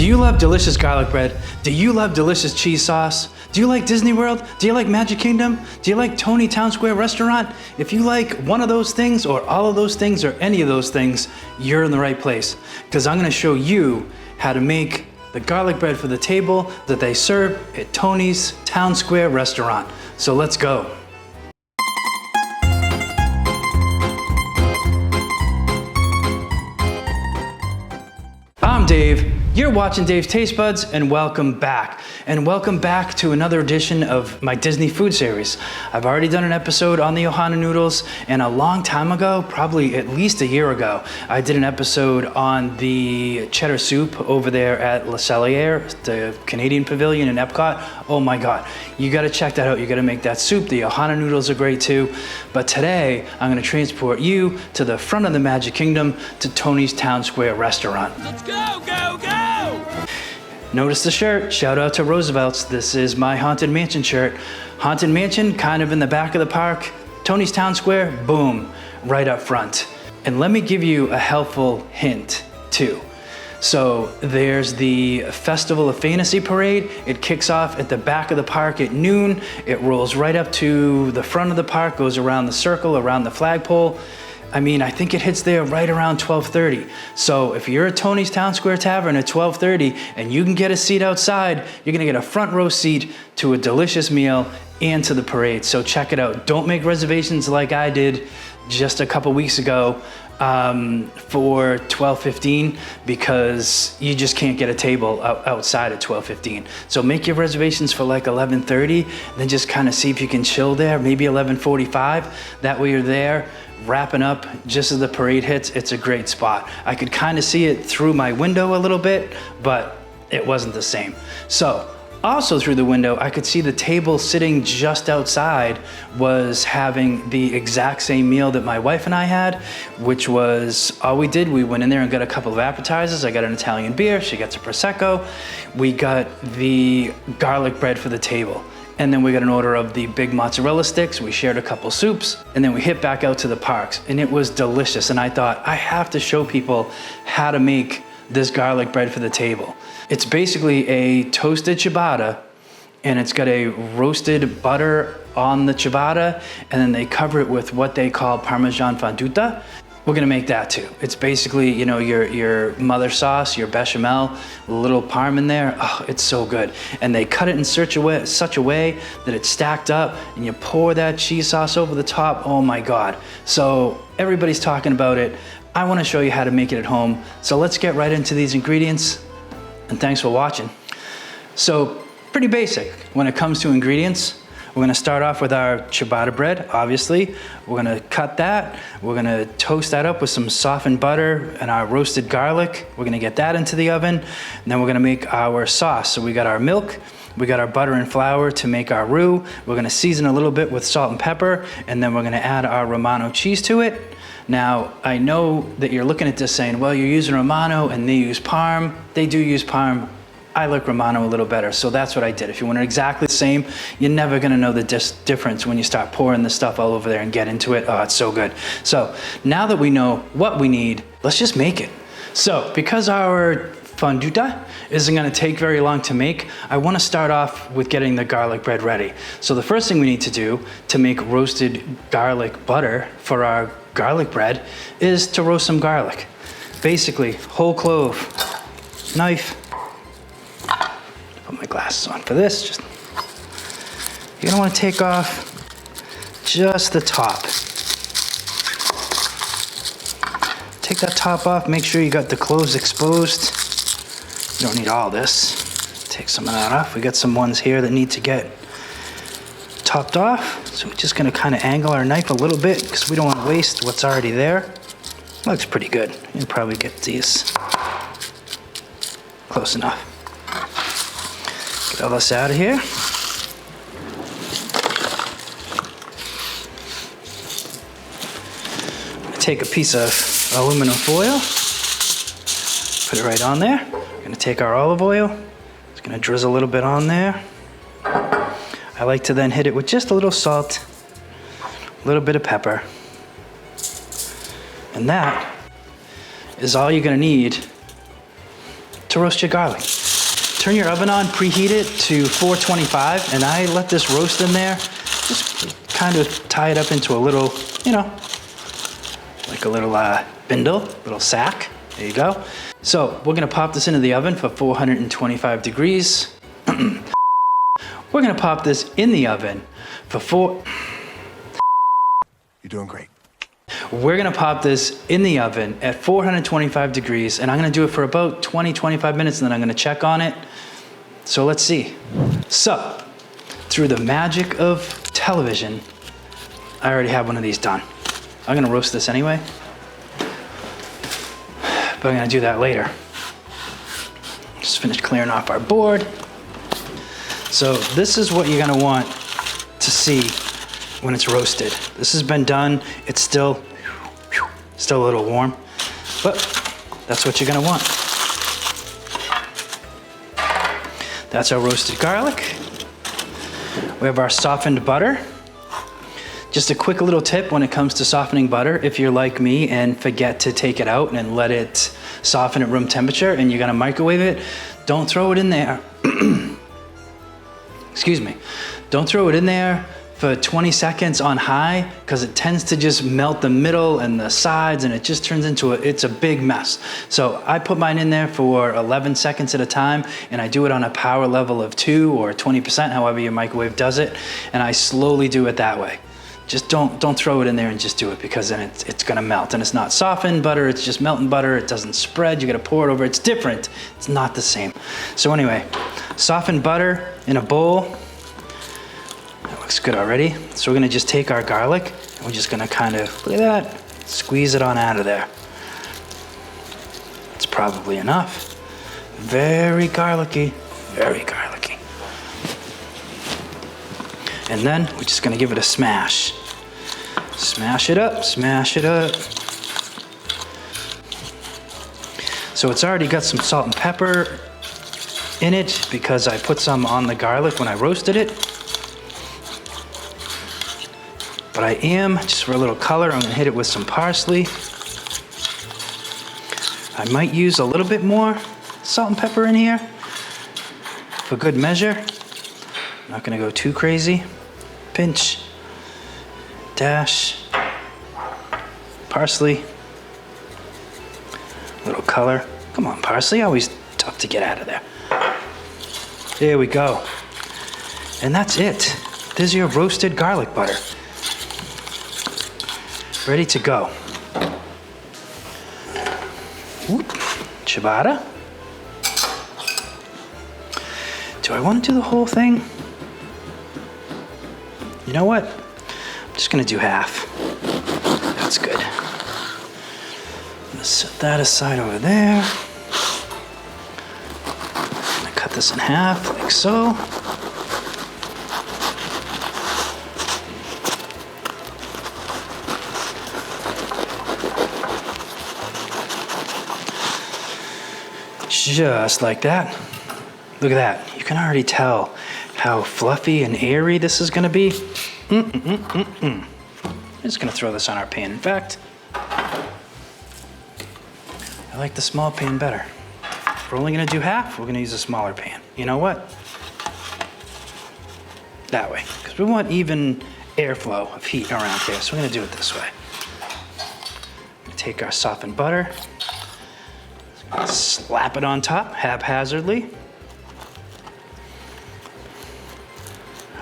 Do you love delicious garlic bread? Do you love delicious cheese sauce? Do you like Disney World? Do you like Magic Kingdom? Do you like Tony Town Square Restaurant? If you like one of those things or all of those things or any of those things, you're in the right place. Because I'm gonna show you how to make the garlic bread for the table that they serve at Tony's Town Square Restaurant. So let's go. I'm Dave, you're watching Dave's Taste Buds, and welcome back. And welcome back to another edition of my Disney food series. I've already done an episode on the Ohana noodles, and a long time ago, probably at least a year ago, I did an episode on the cheddar soup over there at Le Cellier, the Canadian Pavilion in Epcot. Oh my God, you gotta check that out. You gotta make that soup. The Ohana noodles are great too. But today, I'm gonna transport you to the front of the Magic Kingdom to Tony's Town Square Restaurant. Let's go, go, go! Notice the shirt, shout out to Roosevelt's. This is my Haunted Mansion shirt. Haunted Mansion, kind of in the back of the park. Tony's Town Square, boom, right up front. And let me give you a helpful hint too. So there's the Festival of Fantasy Parade. It kicks off at the back of the park at noon. It rolls right up to the front of the park, goes around the circle, around the flagpole. I mean, I think it hits there right around 12:30. So if you're at Tony's Town Square Tavern at 12:30 and you can get a seat outside, you're gonna get a front row seat to a delicious meal and to the parade. So check it out. Don't make reservations like I did just a couple weeks ago for 12:15 because you just can't get a table outside at 12:15. So make your reservations for like 11:30, then just kind of see if you can chill there, maybe 11:45. That way you're there, wrapping up just as the parade hits. It's a great spot. I could kind of see it through my window a little bit, but it wasn't the same. So also through the window, I could see the table sitting just outside was having the exact same meal that my wife and I had, which was all we did. We went in there and got a couple of appetizers. I got an Italian beer, she gets a Prosecco. We got the garlic bread for the table. And then we got an order of the big mozzarella sticks. We shared a couple soups, and then we hit back out to the parks, and it was delicious. And I thought, I have to show people how to make this garlic bread for the table. It's basically a toasted ciabatta, and it's got a roasted butter on the ciabatta, and then they cover it with what they call Parmesan Fonduta. We're gonna make that too. It's basically, you know, your mother sauce, your bechamel, a little parm in there. Oh, it's so good. And they cut it in such a way that it's stacked up, and you pour that cheese sauce over the top. Oh my God. So everybody's talking about it. I wanna show you how to make it at home. So let's get right into these ingredients, and thanks for watching. So pretty basic when it comes to ingredients. We're gonna start off with our ciabatta bread, obviously. We're gonna cut that. We're gonna toast that up with some softened butter and our roasted garlic. We're gonna get that into the oven. And then we're gonna make our sauce. So we got our milk, we got our butter and flour to make our roux. We're gonna season a little bit with salt and pepper, and then we're gonna add our Romano cheese to it. Now, I know that you're looking at this saying, well, you're using Romano and they use Parm. They do use Parm. I like Romano a little better, so that's what I did. If you want it exactly the same, you're never gonna know the difference when you start pouring the stuff all over there and get into it. Oh, it's so good. So now that we know what we need, let's just make it. So because our fonduta isn't gonna take very long to make, I wanna start off with getting the garlic bread ready. So the first thing we need to do to make roasted garlic butter for our garlic bread is to roast some garlic. Basically, whole clove, knife. Put my glasses on for this. You're gonna wanna take off just the top. Take that top off, make sure you got the cloves exposed. You don't need all this. Take some of that off. We got some ones here that need to get topped off. So we're just gonna kind of angle our knife a little bit because we don't wanna waste what's already there. Looks pretty good. You can probably get these close enough. Get all this out of here. Take a piece of aluminum foil, put it right on there. We're gonna take our olive oil, just gonna drizzle a little bit on there. I like to then hit it with just a little salt, a little bit of pepper. And that is all you're gonna need to roast your garlic. Turn your oven on, preheat it to 425, and I let this roast in there. Just kind of tie it up into a little, you know, like a little bindle, little sack. There you go. So we're gonna pop this into the oven for 425 degrees. We're gonna pop this in the oven for You're doing great. We're gonna pop this in the oven at 425 degrees, and I'm gonna do it for about 20-25 minutes, and then I'm gonna check on it. So let's see. So, through the magic of television, I already have one of these done. I'm gonna roast this anyway, but I'm gonna do that later. Just finish clearing off our board. So this is what you're gonna want to see when it's roasted. This has been done. It's still a little warm, but that's what you're gonna want. That's our roasted garlic. We have our softened butter. Just a quick little tip when it comes to softening butter, if you're like me and forget to take it out and let it soften at room temperature and you're gonna microwave it, don't throw it in there. Excuse me. Don't throw it in there for 20 seconds on high, because it tends to just melt the middle and the sides, and it just turns into it's a big mess. So I put mine in there for 11 seconds at a time, and I do it on a power level of 2 or 20%, however your microwave does it, and I slowly do it that way. Just don't throw it in there and just do it, because then it's gonna melt, and it's not softened butter, it's just melting butter. It doesn't spread, you gotta pour it over. It's different, it's not the same. So anyway, softened butter in a bowl. That looks good already. So we're gonna just take our garlic and we're just gonna kind of, look at that, squeeze it on out of there. It's probably enough. Very garlicky, very garlicky. And then we're just gonna give it a smash. Smash it up, smash it up. So it's already got some salt and pepper in it because I put some on the garlic when I roasted it. But I am, just for a little color, I'm gonna hit it with some parsley. I might use a little bit more salt and pepper in here for good measure. I'm not gonna go too crazy. Pinch, dash, parsley, little color. Come on, parsley, always tough to get out of there. There we go. And that's it. There's your roasted garlic butter. Ready to go. Whoop. Ciabatta. Do I want to do the whole thing? You know what? I'm just gonna do half. That's good. I'm gonna set that aside over there. I'm gonna cut this in half, like so. Just like that. Look at that. You can already tell how fluffy and airy this is gonna be. I'm just gonna throw this on our pan. In fact, I like the small pan better. If we're only gonna do half, we're gonna use a smaller pan. You know what? That way, because we want even airflow of heat around here, so we're gonna do it this way. Take our softened butter, slap it on top haphazardly.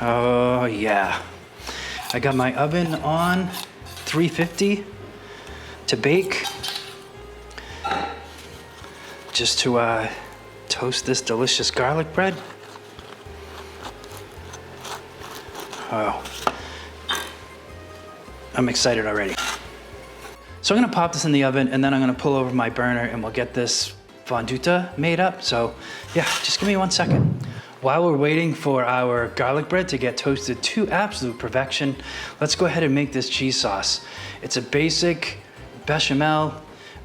Oh yeah. I got my oven on 350 to bake, just to toast this delicious garlic bread. Oh, I'm excited already. So I'm gonna pop this in the oven, and then I'm gonna pull over my burner and we'll get this fonduta made up. So yeah, just give me 1 second. While we're waiting for our garlic bread to get toasted to absolute perfection, let's go ahead and make this cheese sauce. It's a basic bechamel.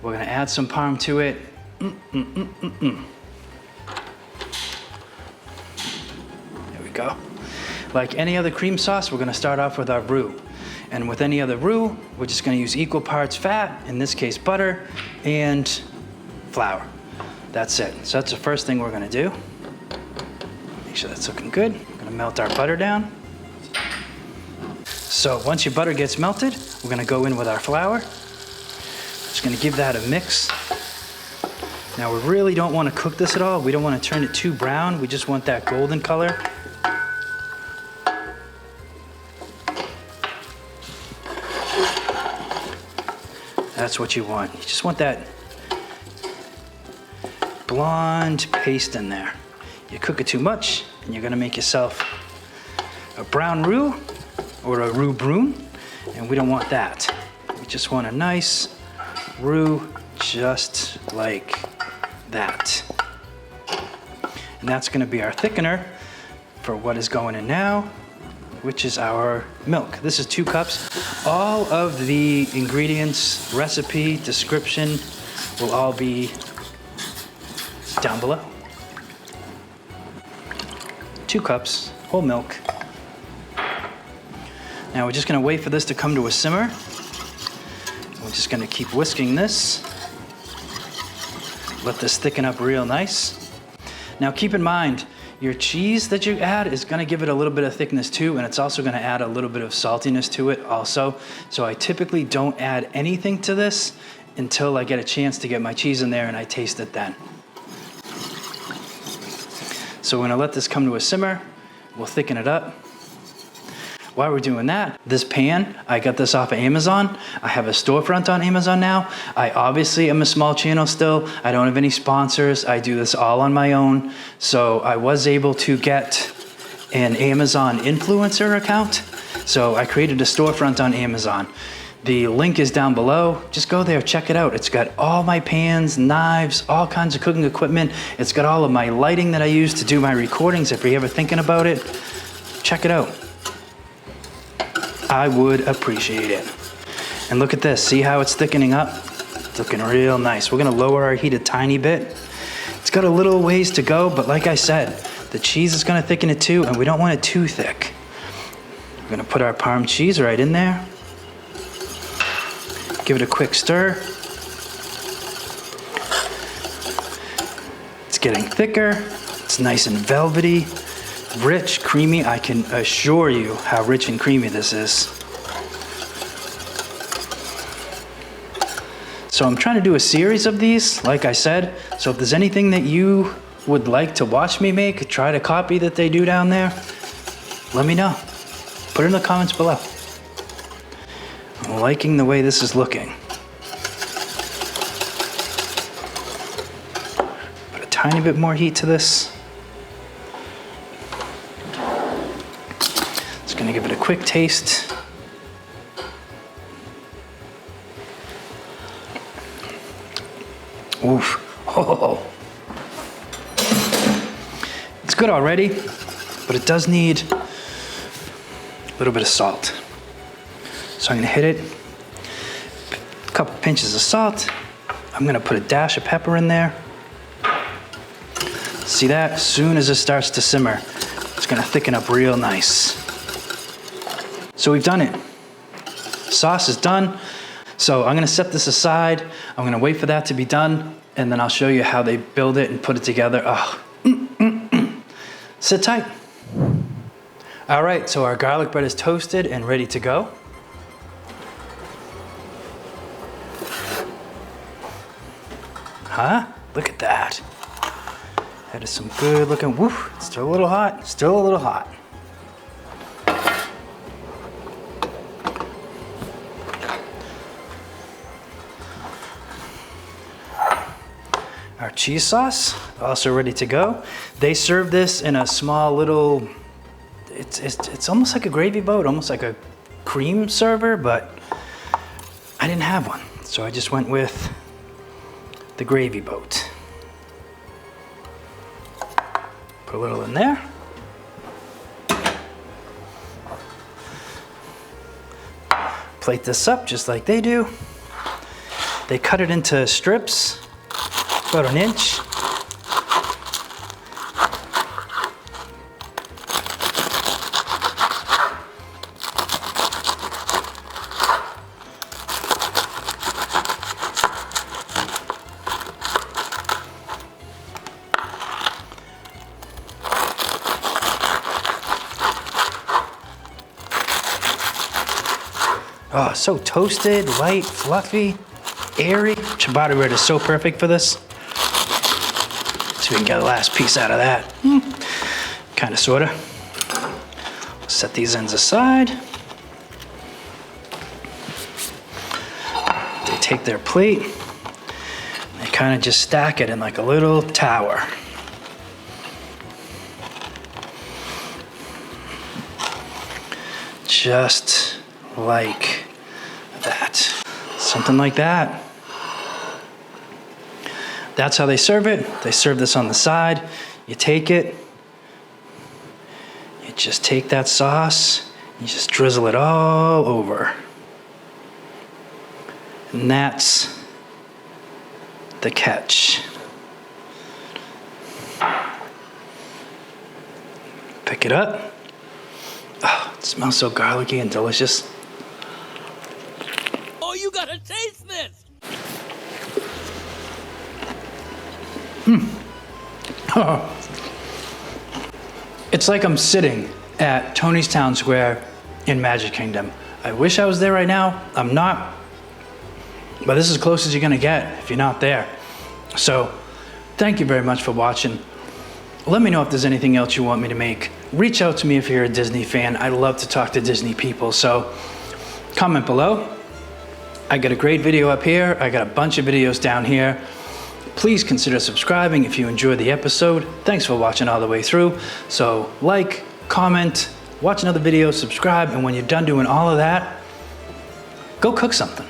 We're gonna add some parm to it. There we go. Like any other cream sauce, we're gonna start off with our roux. And with any other roux, we're just gonna use equal parts fat, in this case butter, and flour. That's it. So that's the first thing we're gonna do. Make sure that's looking good. We're gonna melt our butter down. So once your butter gets melted, we're gonna go in with our flour. Just gonna give that a mix. Now we really don't wanna cook this at all. We don't wanna turn it too brown. We just want that golden color. That's what you want. You just want that blonde paste in there. You cook it too much, and you're gonna make yourself a brown roux or a roux brune, and we don't want that. We just want a nice roux just like that. And that's gonna be our thickener for what is going in now, which is our milk. This is 2 cups. All of the ingredients, recipe, description will all be down below. 2 cups, whole milk. Now we're just gonna wait for this to come to a simmer. We're just gonna keep whisking this. Let this thicken up real nice. Now keep in mind, your cheese that you add is gonna give it a little bit of thickness too, and it's also gonna add a little bit of saltiness to it also. So I typically don't add anything to this until I get a chance to get my cheese in there and I taste it then. So we're gonna let this come to a simmer. We'll thicken it up. While we're doing that, this pan, I got this off of Amazon. I have a storefront on Amazon now. I obviously am a small channel still. I don't have any sponsors. I do this all on my own. So I was able to get an Amazon influencer account. So I created a storefront on Amazon. The link is down below. Just go there, check it out. It's got all my pans, knives, all kinds of cooking equipment. It's got all of my lighting that I use to do my recordings if you're ever thinking about it. Check it out. I would appreciate it. And look at this, see how it's thickening up? It's looking real nice. We're gonna lower our heat a tiny bit. It's got a little ways to go, but like I said, the cheese is gonna thicken it too, and we don't want it too thick. We're gonna put our Parm cheese right in there. Give it a quick stir. It's getting thicker. It's nice and velvety. Rich, creamy. I can assure you how rich and creamy this is. So I'm trying to do a series of these, like I said. So if there's anything that you would like to watch me make, try to copy that they do down there, let me know. Put it in the comments below. I'm liking the way this is looking. Put a tiny bit more heat to this. Gonna give it a quick taste. Oof. Oh. It's good already, but it does need a little bit of salt. So I'm gonna hit it. A couple pinches of salt. I'm gonna put a dash of pepper in there. See that? As soon as it starts to simmer, it's gonna thicken up real nice. So we've done it. Sauce is done. So I'm gonna set this aside. I'm gonna wait for that to be done, and then I'll show you how they build it and put it together. Oh. Sit tight. All right, so our garlic bread is toasted and ready to go. Huh? Look at that. That is some good looking, woof, it's still a little hot, still a little hot. Our cheese sauce, also ready to go. They serve this in a small little, it's almost like a gravy boat, almost like a cream server, but I didn't have one. So I just went with the gravy boat. Put a little in there. Plate this up just like they do. They cut it into strips, about an inch. Oh, so toasted, light, fluffy, airy. Ciabatta bread is so perfect for this. So we can get the last piece out of that. Kind of, sort of. Set these ends aside. They take their plate. They kind of just stack it in like a little tower. Just like that. Something like that. That's how they serve it. They serve this on the side. You take it. You just take that sauce. You just drizzle it all over. And that's the catch. Pick it up. Oh, it smells so garlicky and delicious. Oh, you gotta taste this! Oh. It's like I'm sitting at Tony's Town Square in Magic Kingdom. I wish I was there right now. I'm not. But this is as close as you're gonna get if you're not there. So, thank you very much for watching. Let me know if there's anything else you want me to make. Reach out to me if you're a Disney fan. I love to talk to Disney people, so comment below. I got a great video up here. I got a bunch of videos down here. Please consider subscribing if you enjoyed the episode. Thanks for watching all the way through. So like, comment, watch another video, subscribe, and when you're done doing all of that, go cook something.